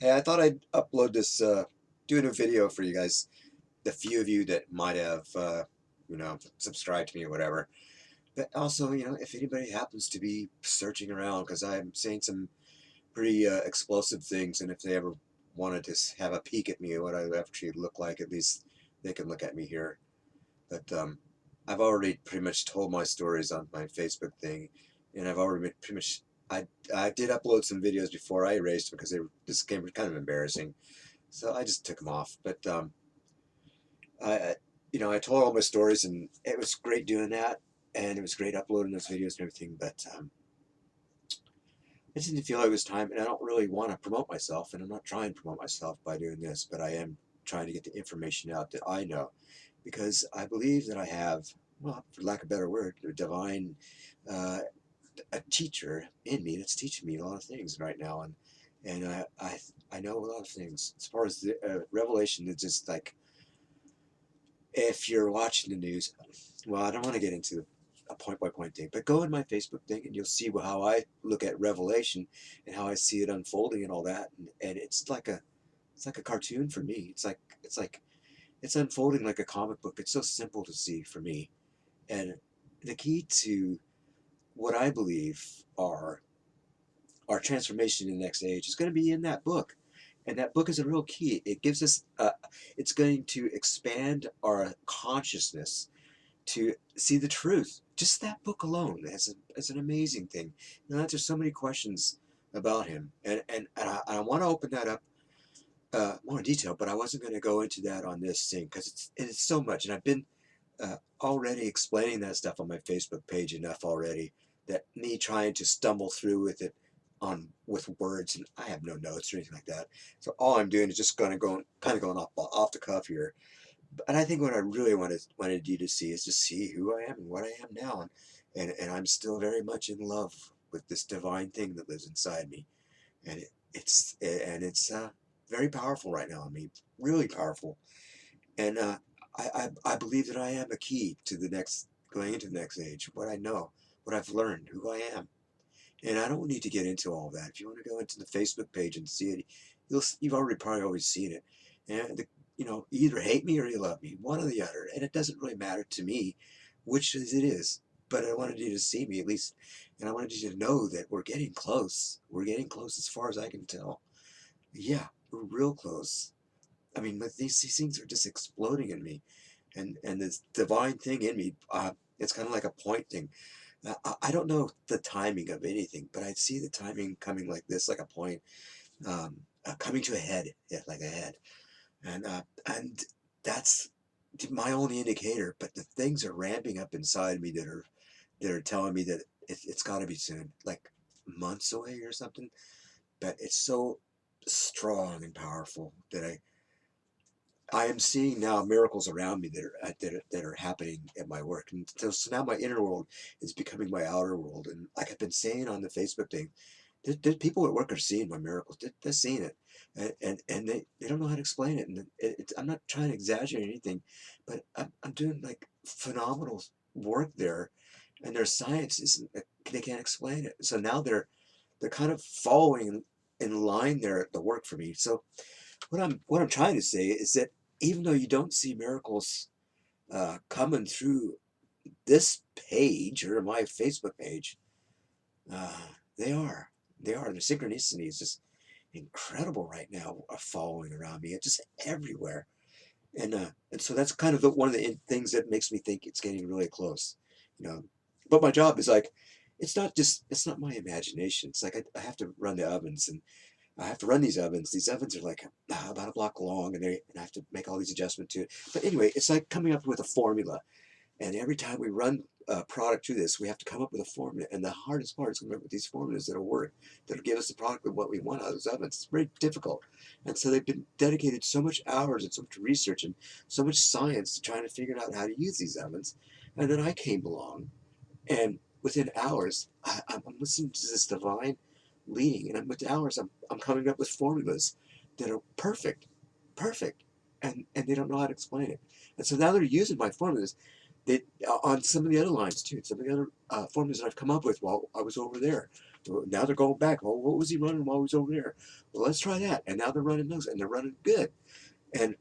Hey, I thought I'd upload this, do a new video for you guys, the few of you that might have, subscribed to me or whatever. But also, if anybody happens to be searching around, because I'm saying some pretty explosive things, and if they ever wanted to have a peek at me and what I actually look like, at least they can look at me here. But I've already pretty much told my stories on my Facebook thing, and I've already pretty much. I did upload some videos before I erased them because they just came kind of embarrassing. So I just took them off. But I told all my stories, and it was great doing that, and it was great uploading those videos and everything. But I just didn't feel like it was time, and I don't really want to promote myself, and I'm not trying to promote myself by doing this, but I am trying to get the information out that I know, because I believe that I have, well, for lack of a better word, a divine, uh, a teacher in me that's teaching me a lot of things right now, and I know a lot of things as far as the revelation. It's just like, if you're watching the news, well, I don't want to get into a point by point thing, but go in my Facebook thing and you'll see how I look at Revelation and how I see it unfolding and all that. And it's like a cartoon for me. It's like it's unfolding like a comic book. It's so simple to see for me. And the key to what I believe are our transformation in the next age is going to be in that book. And that book is a real key. It gives us, it's going to expand our consciousness to see the truth. Just that book alone is an amazing thing. There's so many questions about him, and I want to open that up more in detail, but I wasn't going to go into that on this thing because it's so much, and I've been already explaining that stuff on my Facebook page enough already, that me trying to stumble through with it on with words, and I have no notes or anything like that. So all I'm doing is just going to go kind of going off the cuff here. And I think what I really wanted you to see is to see who I am and what I am now, and I'm still very much in love with this divine thing that lives inside me, and it's very powerful right now. I mean, really powerful, and I believe that I am a key to the next going into the next age. What I know, what I've learned, who I am, and I don't need to get into all that. If you want to go into the Facebook page and see it, you've already probably always seen it. And you either hate me or you love me, one or the other. And it doesn't really matter to me which it is. But I wanted you to see me at least, and I wanted you to know that we're getting close. We're getting close as far as I can tell. Yeah, we're real close. I mean, but these things are just exploding in me, and this divine thing in me. It's kind of like a point thing. I don't know the timing of anything, but I see the timing coming like this, like a point, coming to a head, yeah, like a head, and that's my only indicator. But the things are ramping up inside me that are telling me that it's got to be soon, like months away or something. But it's so strong and powerful that I am seeing now miracles around me that are happening at my work, and so now my inner world is becoming my outer world. And like I've been saying on the Facebook thing, the people at work are seeing my miracles. They're seeing it, and they don't know how to explain it. And I'm not trying to exaggerate anything, but I'm doing like phenomenal work there, and their science isn't. They can't explain it. So now they're kind of following in line there at the work for me. So what I'm trying to say is that even though you don't see miracles coming through this page or my Facebook page, uh, they are. They are. The synchronicity is just incredible right now, following around me. It's just everywhere, and so that's kind of one of the things that makes me think it's getting really close, you know. But my job is like, it's not my imagination. It's like I have to run the ovens, and I have to run these ovens. These ovens are like about a block long, and I have to make all these adjustments to it. But anyway, it's like coming up with a formula. And every time we run a product through this, we have to come up with a formula. And the hardest part is coming up with these formulas that'll work, that'll give us the product of what we want out of those ovens. It's very difficult. And so they've been dedicated so much hours and so much research and so much science to trying to figure out how to use these ovens. And then I came along, and within hours, I'm listening to this divine leading, and within hours, I'm coming up with formulas that are perfect, perfect, and they don't know how to explain it. And so now they're using my formulas on some of the other lines too, some of the other formulas that I've come up with while I was over there. Well, now they're going back. Well, what was he running while he was over there? Well, let's try that. And now they're running those, and they're running good. And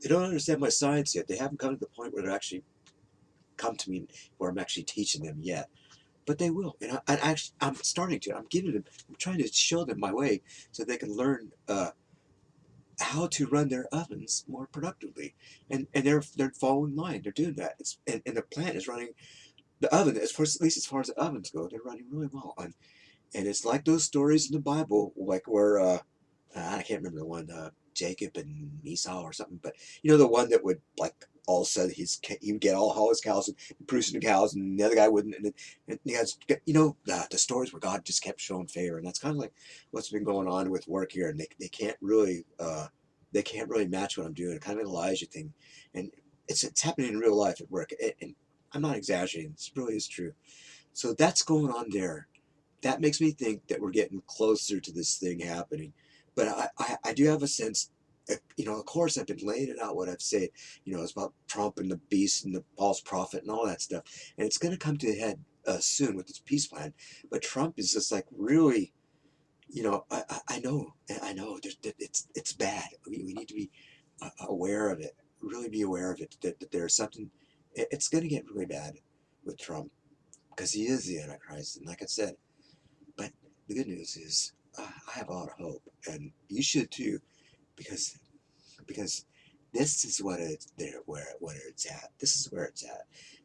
they don't understand my science yet. They haven't come to the point where they're actually come to me where I'm actually teaching them yet. But they will. And I'm starting to. I'm giving them, I'm trying to show them my way so they can learn how to run their ovens more productively. And they're following line. They're doing that. And the plant is running, the oven, at least as far as the ovens go, they're running really well. And it's like those stories in the Bible, like where I can't remember the one, Jacob and Esau or something, but you know the one that would like all of a sudden he would get all his cows and producing the cows, and the other guy wouldn't, and you guys, you know the stories where God just kept showing favor, and that's kind of like what's been going on with work here, and they can't really match what I'm doing, kind of an Elijah thing, and it's happening in real life at work, and I'm not exaggerating, it really is true. So that's going on there. That makes me think that we're getting closer to this thing happening. But I do have a sense, you know, of course, I've been laying it out what I've said. You know, it's about Trump and the beast and the false prophet and all that stuff. And it's going to come to a head soon with this peace plan. But Trump is just like really, you know, I know it's bad. We need to be aware of it, really be aware of it, that there's something, it's going to get really bad with Trump because he is the Antichrist. And like I said, but the good news is I have a lot of hope, and you should too, because because this is what it's there where it's at. This is where it's at.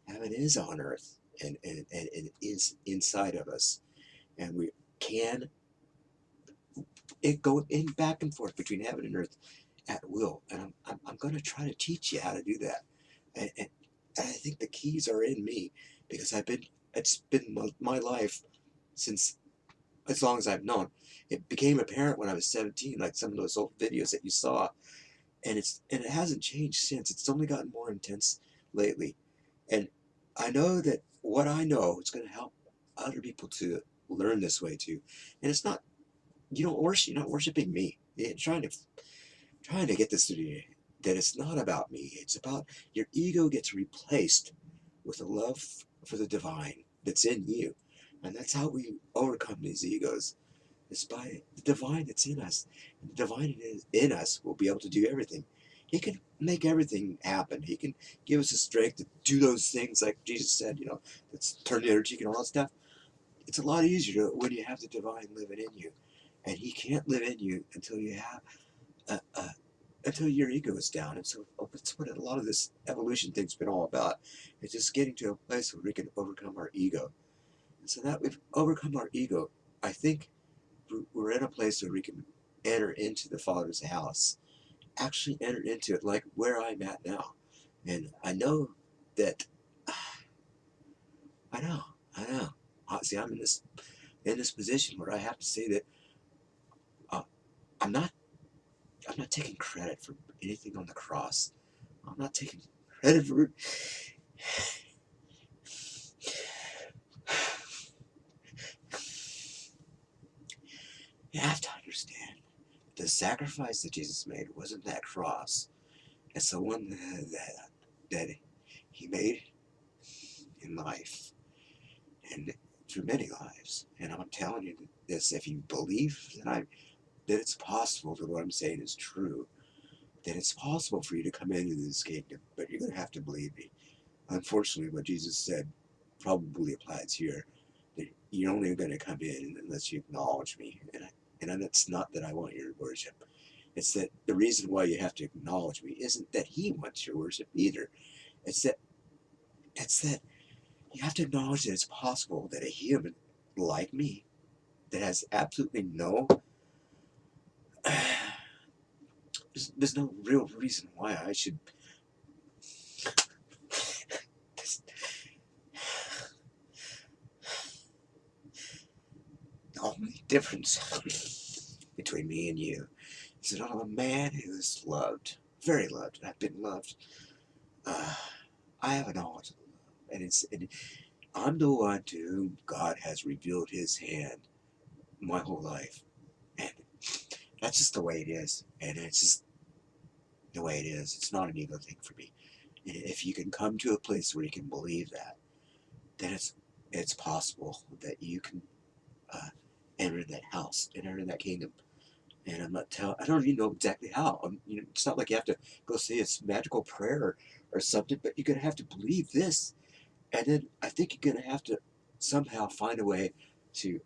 Heaven is on earth, and it is inside of us, and we can it go in back and forth between heaven and earth at will. And I'm going to try to teach you how to do that, and I think the keys are in me because it's been my life since as long as I've known. It became apparent when I was 17, like some of those old videos that you saw, and it hasn't changed since. It's only gotten more intense lately, and I know that what I know is going to help other people to learn this way too. And it's not you're not worshiping me. You're trying to get this to you that it's not about me. It's about your ego gets replaced with a love for the divine that's in you, and that's how we overcome these egos. It's by the divine that's in us. And the divine in us will be able to do everything. He can make everything happen. He can give us the strength to do those things like Jesus said, you know, that's turn the energy and all that stuff. It's a lot easier when you have the divine living in you. And he can't live in you until you have until your ego is down. And so that's what a lot of this evolution thing's been all about. It's just getting to a place where we can overcome our ego. And so that we've overcome our ego, I think we're in a place where we can enter into the Father's house, actually enter into it like where I'm at now. And I know that, I know, I know. See, I'm in this position where I have to say that uh, I'm not I'm not taking credit for anything on the cross. I'm not taking credit for. You have to understand the sacrifice that Jesus made wasn't that cross. It's the one that he made in life and through many lives. And I'm telling you this: if you believe that it's possible that what I'm saying is true, that it's possible for you to come into this kingdom, but you're going to have to believe me. Unfortunately, what Jesus said probably applies here. That you're only going to come in unless you acknowledge me, and it's not that I want your worship. It's that the reason why you have to acknowledge me isn't that He wants your worship either. It's that you have to acknowledge that it's possible that a human like me that has absolutely no there's no real reason why I should. The only difference between me and you is that I'm a man who is loved, very loved. I've been loved. Uh, I have a knowledge of love, and I'm the one to whom God has revealed His hand my whole life, and that's just the way it is, and it's just the way it is. It's not an ego thing for me. And if you can come to a place where you can believe that, then it's possible that you can enter that house and enter that kingdom. And I'm not telling, I don't even know exactly how. It's not like you have to go say it's magical prayer or something, but you're going to have to believe this. And then I think you're going to have to somehow find a way to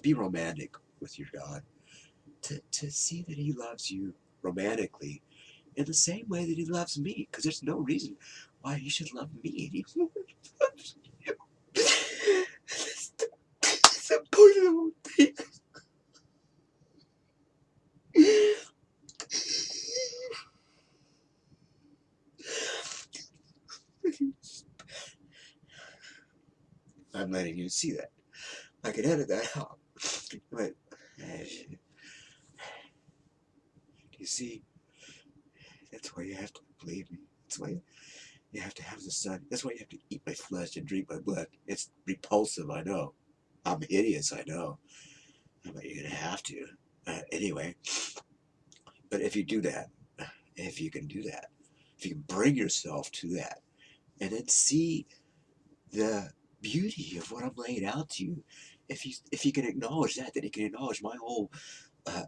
be romantic with your God, to see that He loves you romantically in the same way that He loves me, because there's no reason why He should love me anymore. That's the point of the whole thing. I'm letting you see that. I could edit that out. But you see, that's why you have to believe me. That's why you have to have the Son. That's why you have to eat my flesh and drink my blood. It's repulsive, I know. I'm hideous, I know. But you're gonna have to. Anyway, but if you do that, if you can do that, if you can bring yourself to that, and then see the beauty of what I'm laying out to you, if you can acknowledge that you can acknowledge my whole a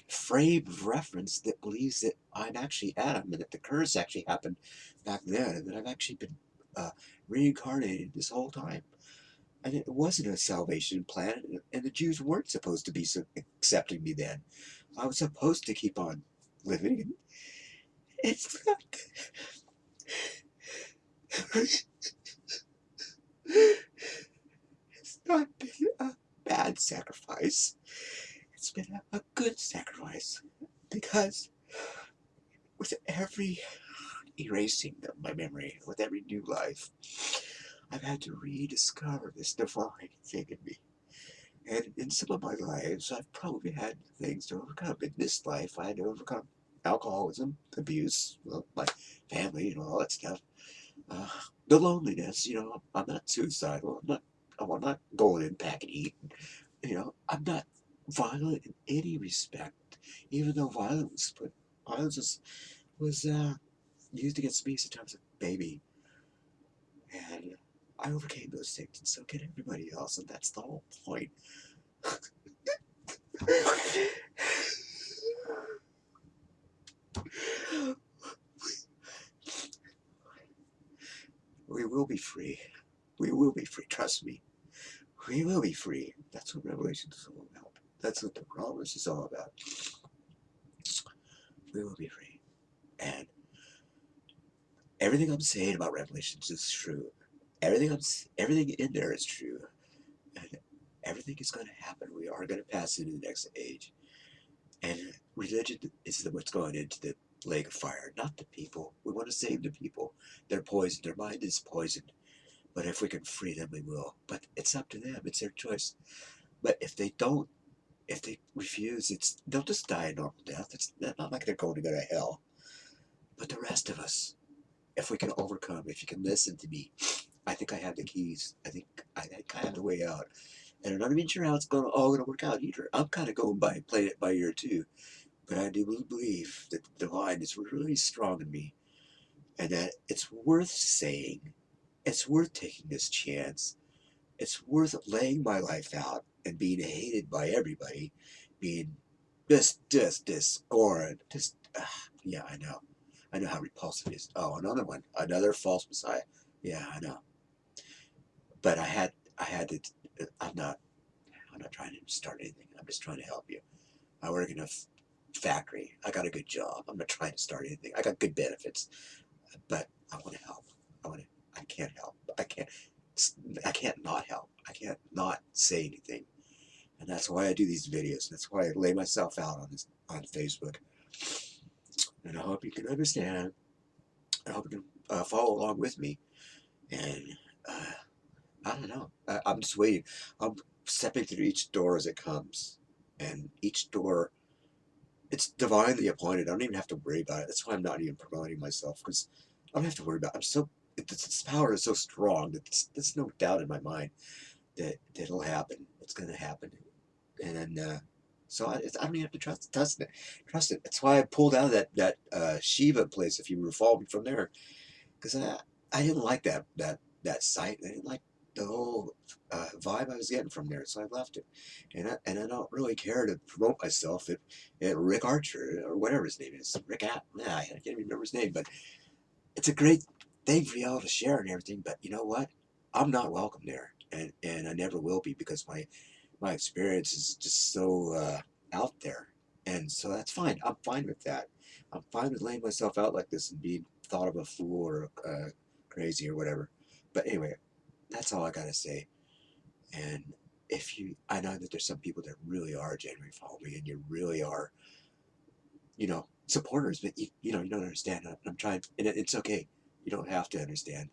frame of reference that believes that I'm actually Adam and that the curse actually happened back then and that I've actually been reincarnated this whole time. And it wasn't a salvation plan, and the Jews weren't supposed to be accepting me then. I was supposed to keep on living. It's not. It's not been a bad sacrifice. It's been a good sacrifice, because with every erasing of my memory, with every new life, I've had to rediscover this divine thing in me. And in some of my lives, I've probably had things to overcome. In this life, I had to overcome alcoholism, abuse, well, my family, all that stuff. Uh, the loneliness, I'm not suicidal. I'm not going in packing heat. I'm not violent in any respect, even though violence was used against me since I was a baby, and I overcame those things, and so can everybody else, and that's the whole point. We will be free. We will be free. Trust me. We will be free. That's what Revelation is all about. That's what the promise is all about. We will be free. And everything I'm saying about Revelations is true. Everything in there is true. And everything is going to happen. We are going to pass into the next age. And religion is what's going into the lake of fire, not the people. We want to save the people. They're poisoned. Their mind is poisoned. But if we can free them, we will. But it's up to them. It's their choice. But if they don't, if they refuse, they'll just die a normal death. It's not like they're going to go to hell. But the rest of us, if we can overcome, if you can listen to me, I think I have the keys. I think I have the way out. And I'm not even sure how it's all going to work out either. I'm kind of playing it by ear too. But I do believe that the divine is really strong in me, and that it's worth saying, it's worth taking this chance, it's worth laying my life out and being hated by everybody, being scorned, yeah, I know how repulsive it is. Oh, another one, another false messiah. Yeah, I know. But I had to. I'm not trying to start anything. I'm just trying to help you. I work in a factory. I got a good job. I'm not trying to start anything. I got good benefits, but I want to help. I can't help. I can't not help. I can't not say anything. And that's why I do these videos. That's why I lay myself out on Facebook. And I hope you can understand. I hope you can follow along with me. And I don't know. I'm just waiting. I'm stepping through each door as it comes. And each door, it's divinely appointed. I don't even have to worry about it. That's why I'm not even promoting myself, because I don't have to worry about it. This power is so strong that there's no doubt in my mind that it'll happen. It's going to happen. And then, so I don't even have to trust it. Trust it. That's why I pulled out of that Shiva place. If you were following from there, because I didn't like that site. I didn't like the whole vibe I was getting from there, so I left it. And I don't really care to promote myself at Rick Archer or whatever his name is, Rick At. Nah, I can't even remember his name, but it's a great thing for y'all to share and everything. But you know what? I'm not welcome there, and I never will be because my experience is just so out there, and so that's fine. I'm fine with that. I'm fine with laying myself out like this and being thought of a fool or crazy or whatever. But anyway, that's all I gotta say. And if you, I know that there's some people that really are genuinely following me, and you really are, supporters, but you know, you don't understand. I'm trying, and it's okay. You don't have to understand.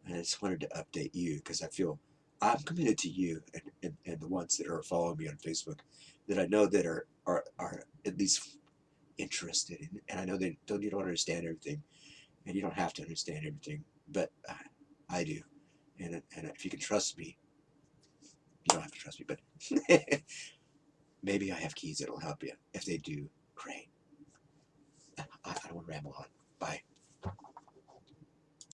And I just wanted to update you because I feel I'm committed to you and the ones that are following me on Facebook that I know that are at least interested in, and I know they don't understand everything, and you don't have to understand everything, but I do. And if you can trust me, you don't have to trust me, but maybe I have keys that'll help you. If they do, great. I don't want to ramble on.